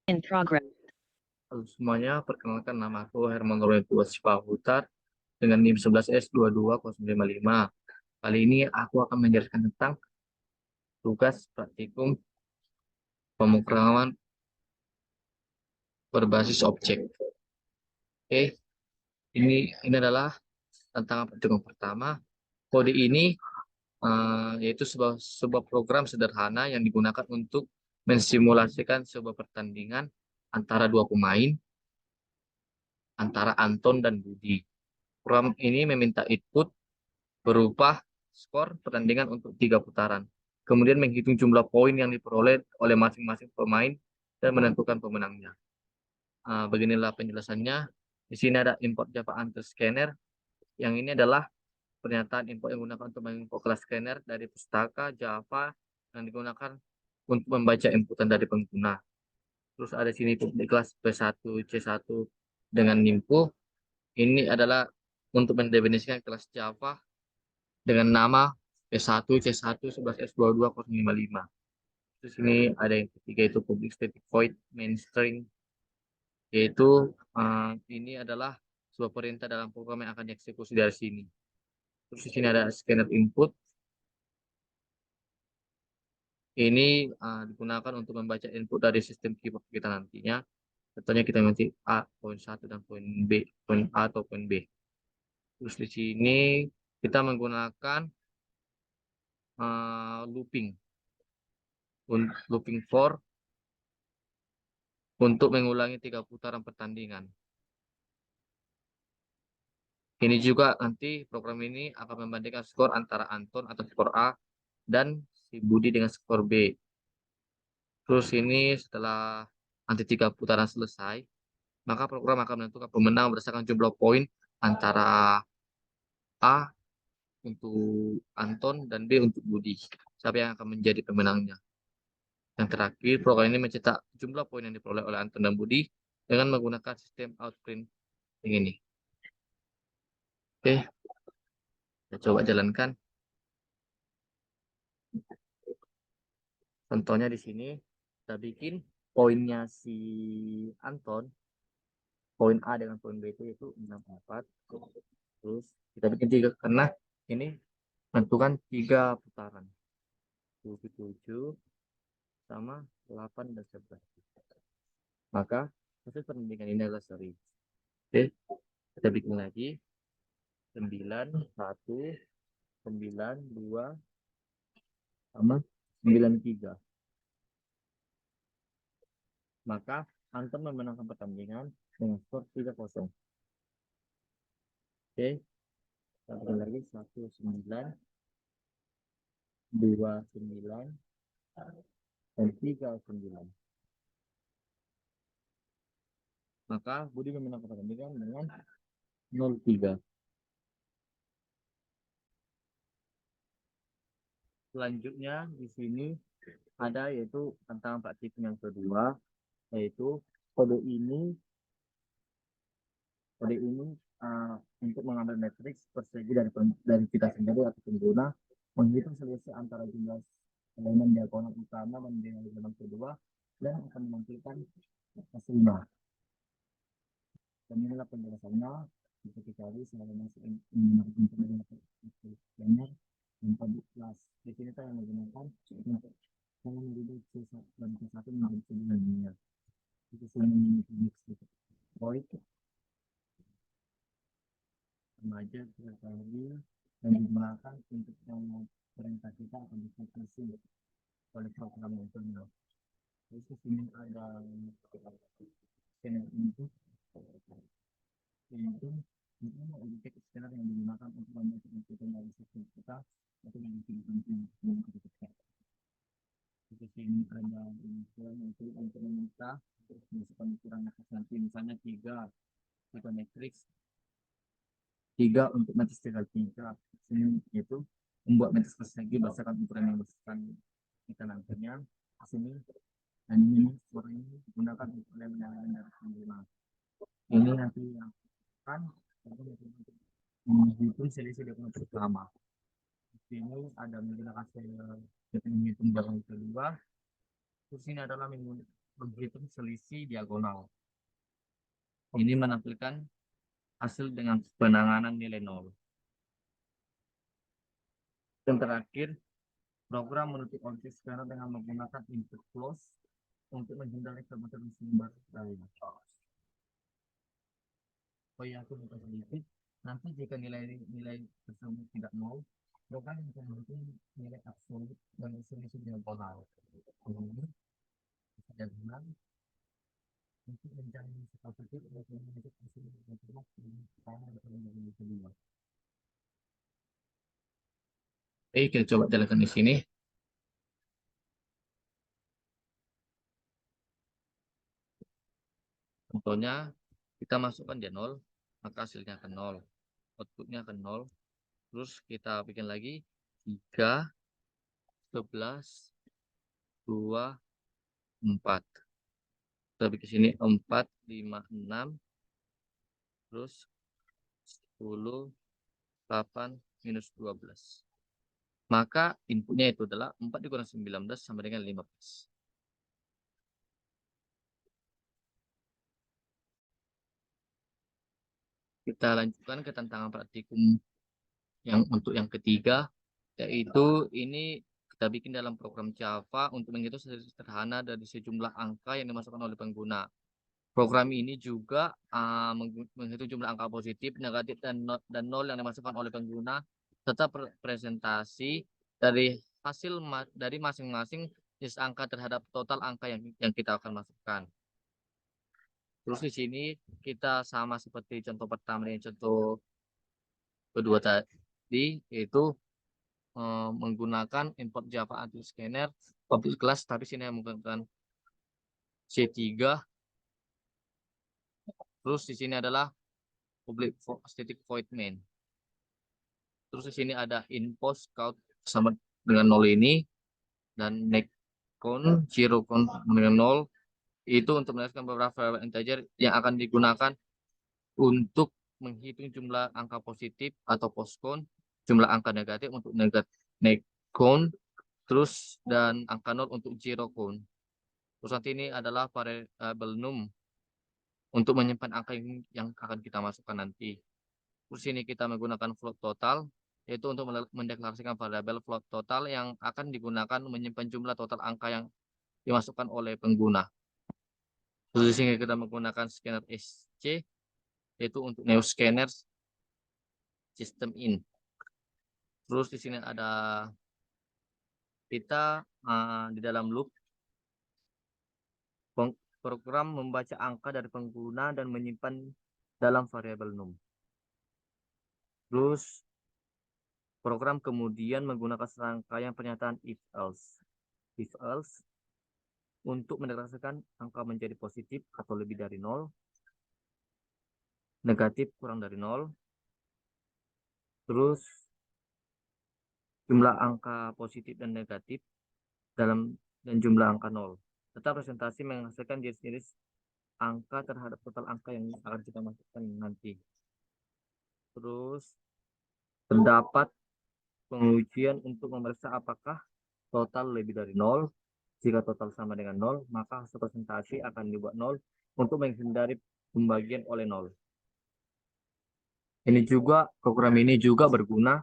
In progress. Halo semuanya, perkenalkan nama aku Herman Lorenzo Sipahutar dengan NIM 11S22055. Kali ini aku akan menjelaskan tentang tugas praktikum pemrograman berbasis objek. Oke, ini adalah tantangan praktikum pertama. Kode ini yaitu sebuah program sederhana yang digunakan untuk mensimulasikan sebuah pertandingan antara dua pemain, antara Anton dan Budi. Program ini meminta input berupa skor pertandingan untuk 3 putaran. Kemudian menghitung jumlah poin yang diperoleh oleh masing-masing pemain dan menentukan pemenangnya. Beginilah penjelasannya. Di sini ada import Java Ante Scanner. Yang ini adalah pernyataan import yang digunakan untuk mengimport kelas scanner dari pustaka Java yang digunakan untuk membaca inputan dari pengguna. Terus ada sini di kelas P1, C1 dengan Nimpo. Ini adalah untuk mendefinisikan kelas Java dengan nama S1, C1, 11S22055. Terus ini ada yang ketiga itu public static void main string, yaitu ini adalah sebuah perintah dalam program yang akan dieksekusi dari sini. Terus di sini ada scanner input. Ini digunakan untuk membaca input dari sistem keyboard kita nantinya. Contohnya kita nanti A, poin 1 dan poin B, poin A atau poin B. Terus di sini kita menggunakan looping for untuk mengulangi 3 putaran pertandingan. Ini juga nanti program ini akan membandingkan skor antara Anton atau skor A dan si Budi dengan skor B. Terus ini setelah nanti 3 putaran selesai, maka program akan menentukan pemenang berdasarkan jumlah poin antara A untuk Anton dan B untuk Budi. Siapa yang akan menjadi pemenangnya? Yang terakhir, program ini mencetak jumlah poin yang diperoleh oleh Anton dan Budi dengan menggunakan sistem outprint ini. Oke, kita coba jalankan. Contohnya di sini kita bikin poinnya si Anton, poin A dengan poin B itu 64. Terus kita bikin 3 karena ini menentukan 3 putaran. 7 sama 8 dan 11. Maka hasil pertandingan ini adalah seri. Oke, kita bikin lagi 9, 1, 9, 2, sama 9, 3. Maka Anton memenangkan pertandingan dengan skor 3-0. Oke, kita bikin lagi 1, 9, 2, 9, dan 3, 9. Maka Budi memenangkan pertandingan dengan 0-3. Selanjutnya di sini ada yaitu tantangan praktikum yang kedua, yaitu kode ini untuk mengambil matriks persegi dari kita sendiri atau pengguna, menghitung selisih antara jumlah elemen diagonal utama dan diagonal kedua dan akan menampilkan hasilnya. Dan inilah penjelasannya. Bisa dicari selain menggunakan scanner dan public class. Di sini saya menggunakan saya memilih C1 dan C1 mengambil sebenarnya. Itu saya memilih void remaja sekali dan digunakan untuk yang perintah kita akan dieksekusi oleh program yang benar. Terus di sini ada scanner input yaitu ini objek scanner yang digunakan untuk membuat input dari sistem kita atau yang digunakan untuk kita. Di sini ada yaitu untuk meminta misalkan ukuran nanti misalnya 3 matriks 3 untuk matriks tinggal 3. Sini yaitu membuat matriks persegi berdasarkan ukuran yang berdasarkan kita nantinya. Sini dan ini suara ini digunakan untuk elemen dari pengguna. Ini nanti yang akan menghitung selisih dari pertama. Di sini ada menggunakan menghitung jalan kedua. Terus ini adalah menghitung selisih diagonal. Ini menampilkan hasil dengan penanganan nilai nol. Dan terakhir, program menutup objek scanner dengan menggunakan input close untuk menghindari kebocoran sumber daya. Oh ya, aku buka sedikit. Nanti jika nilai tersebut tidak mau, program akan menghitung nilai absolut dan selisih diagonal. Ini ada bilang untuk mencari sesuatu itu untuk menghitung hasil yang terbaik di pertama dan yang kedua. Oke, kita coba jalankan di sini. Contohnya, kita masukkan dia 0, maka hasilnya akan 0. Outputnya akan 0. Terus kita bikin lagi 3, 11, 2, 4. Kita bikin sini 4, 5, 6. Terus 10, 8, minus 12. Maka inputnya itu adalah 4 dikurang 19 sama dengan 15. Kita lanjutkan ke tantangan praktikum yang untuk yang ketiga, yaitu ini kita bikin dalam program Java untuk menghitung sederhana dari sejumlah angka yang dimasukkan oleh pengguna. Program ini juga menghitung jumlah angka positif, negatif, dan nol yang dimasukkan oleh pengguna, serta presentasi dari hasil dari masing-masing jenis angka terhadap total angka yang kita akan masukkan. Terus di sini kita sama seperti contoh pertama dan contoh kedua tadi, yaitu menggunakan import Java anti scanner public class, tapi sini menggunakan C3. Terus di sini adalah public static void main. Terus di sini ada info scout sama dengan 0 ini, dan next count, zero count dengan 0, itu untuk menjelaskan beberapa variable integer yang akan digunakan untuk menghitung jumlah angka positif atau post count, jumlah angka negatif untuk next count, terus dan angka 0 untuk zero count. Terus nanti ini adalah variable num untuk menyimpan angka yang akan kita masukkan nanti. Terus ini kita menggunakan float total, yaitu untuk mendeklarasikan variabel float total yang akan digunakan menyimpan jumlah total angka yang dimasukkan oleh pengguna. Terus di sini kita menggunakan scanner SC, yaitu untuk neo scanner system in. Terus di sini ada kita di dalam loop program membaca angka dari pengguna dan menyimpan dalam variabel num. Terus program kemudian menggunakan serangkaian pernyataan if else. If else untuk mendeklarasikan angka menjadi positif atau lebih dari 0, negatif kurang dari 0, terus jumlah angka positif dan negatif dan jumlah angka 0. Tetap presentasi menghasilkan jenis-jenis angka terhadap total angka yang akan kita masukkan nanti. Terus pendapat pengujian untuk memeriksa apakah total lebih dari 0. Jika total sama dengan 0, maka hasil presentasi akan dibuat 0 untuk menghindari pembagian oleh 0. Program ini juga berguna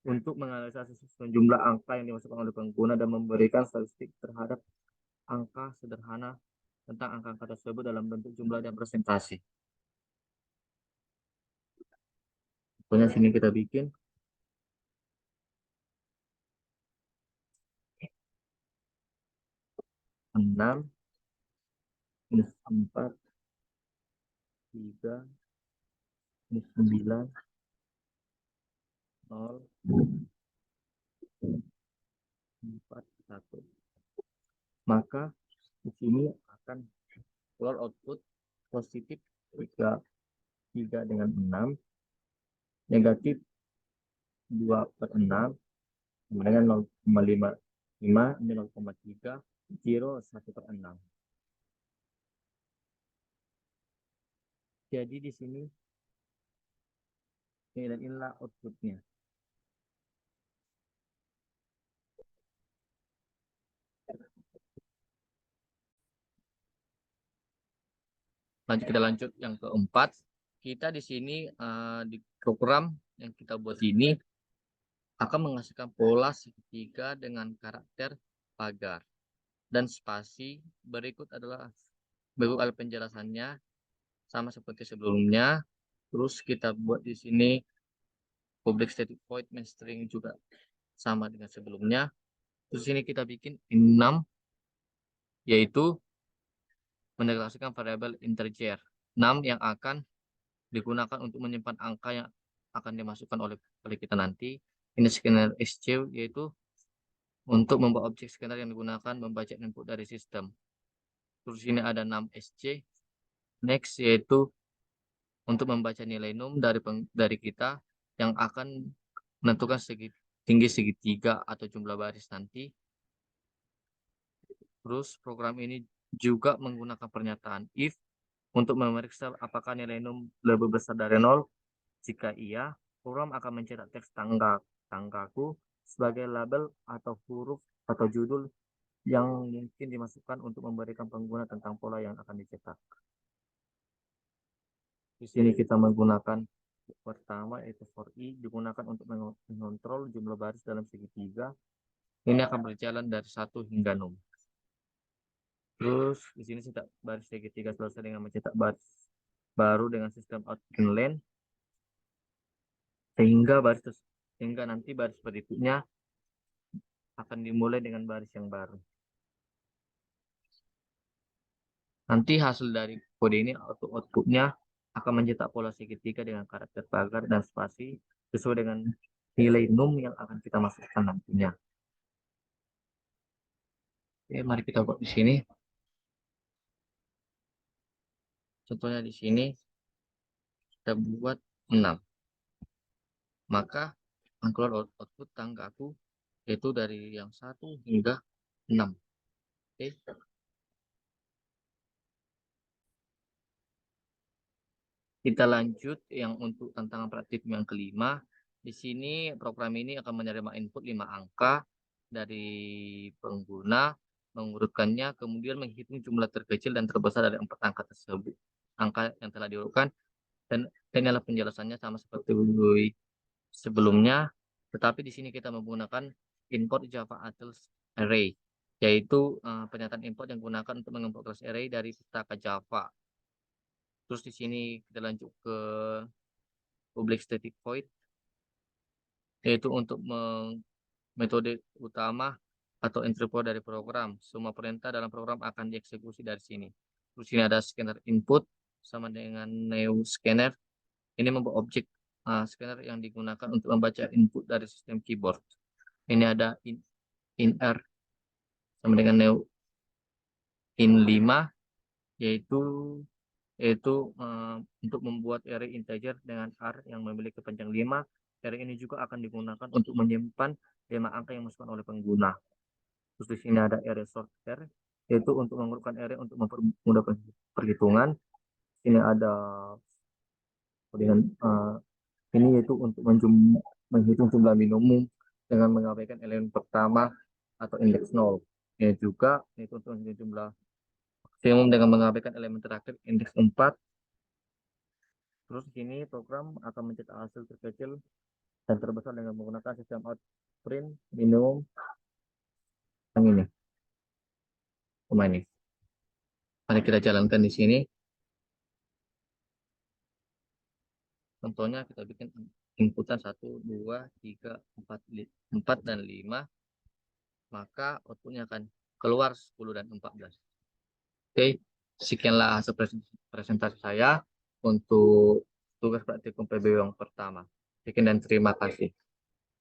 untuk menganalisis jumlah angka yang dimasukkan oleh pengguna dan memberikan statistik terhadap angka sederhana tentang angka-angka tersebut dalam bentuk jumlah dan presentasi. Contohnya sini kita bikin 6 minus 4 3 minus 9 0 4 1. Maka di sini akan keluar output positif 3 dengan 6, negatif 2/6 sama dengan 0,55, ini 0,3, 0 1/6. Jadi di sini inilah outputnya. Kita lanjut yang keempat. Kita di sini di program yang kita buat ini akan menghasilkan pola segitiga dengan karakter pagar dan spasi. Berikut adalah penjelasannya sama seperti sebelumnya. Terus kita buat di sini public static void main string juga sama dengan sebelumnya. Terus ini kita bikin 6, yaitu mendeklarasikan variabel integer 6 yang akan digunakan untuk menyimpan angka yang akan dimasukkan oleh kita nanti. Ini scanner SC, yaitu untuk membuat objek scanner yang digunakan membaca input dari sistem. Terus ini ada 6 SC. Next, yaitu untuk membaca nilai num dari kita yang akan menentukan tinggi segitiga atau jumlah baris nanti. Terus program ini juga menggunakan pernyataan if untuk memeriksa apakah nilai num lebih besar dari 0. Jika iya, program akan mencetak teks tanggaku sebagai label atau huruf atau judul yang mungkin dimasukkan untuk memberikan pengguna tentang pola yang akan dicetak. Di sini kita menggunakan pertama, yaitu for i, digunakan untuk mengontrol jumlah baris dalam segitiga. Ini akan berjalan dari 1 hingga 6. Terus di sini cetak baris segitiga selesai dengan mencetak baris baru dengan sistem out inline, sehingga nanti baris berikutnya akan dimulai dengan baris yang baru. Nanti hasil dari kode ini atau outputnya akan mencetak pola segitiga dengan karakter pagar dan spasi sesuai dengan nilai num yang akan kita masukkan nantinya. Oke, mari kita buat di sini. Contohnya di sini kita buat 6. Maka akan keluar output tanggaku yaitu dari yang 1 hingga 6. Oke. Kita lanjut yang untuk tantangan praktik yang kelima. Di sini program ini akan menerima input 5 angka dari pengguna, mengurutkannya, kemudian menghitung jumlah terkecil dan terbesar dari 4 angka tersebut. Angka yang telah diurutkan, dan inilah penjelasannya sama seperti sebelumnya, tetapi di sini kita menggunakan import Java Atlas Array, yaitu pernyataan import yang digunakan untuk mengimport kelas array dari pustaka Java. Terus di sini kita lanjut ke public static void, yaitu untuk metode utama atau entry point dari program. Semua perintah dalam program akan dieksekusi dari sini. Terus ini ada scanner input sama dengan new scanner. Ini membuat objek scanner yang digunakan untuk membaca input dari sistem keyboard. Ini ada in-r sama dengan new in5, yaitu untuk membuat array integer dengan r yang memiliki panjang 5. Array ini juga akan digunakan untuk menyimpan 5 angka yang dimasukkan oleh pengguna. Terus di sini ada array sorter, yaitu untuk mengurutkan array untuk mempermudah perhitungan. Ini ada dengan ini yaitu untuk menghitung jumlah minimum dengan mengabaikan elemen pertama atau indeks 0. Ini juga yaitu untuk menghitung jumlah maksimum dengan mengabaikan elemen terakhir indeks 4. Terus di sini program akan mencetak hasil terkecil dan terbesar dengan menggunakan sistem out print minimum yang ini. Ini. Mari kita jalankan di sini. Contohnya kita bikin inputan 1, 2, 3, 4, dan 5. Maka outputnya akan keluar 10 dan 14. Oke, sekianlah hasil presentasi saya untuk tugas praktikum PBW yang pertama. Sekian dan terima kasih.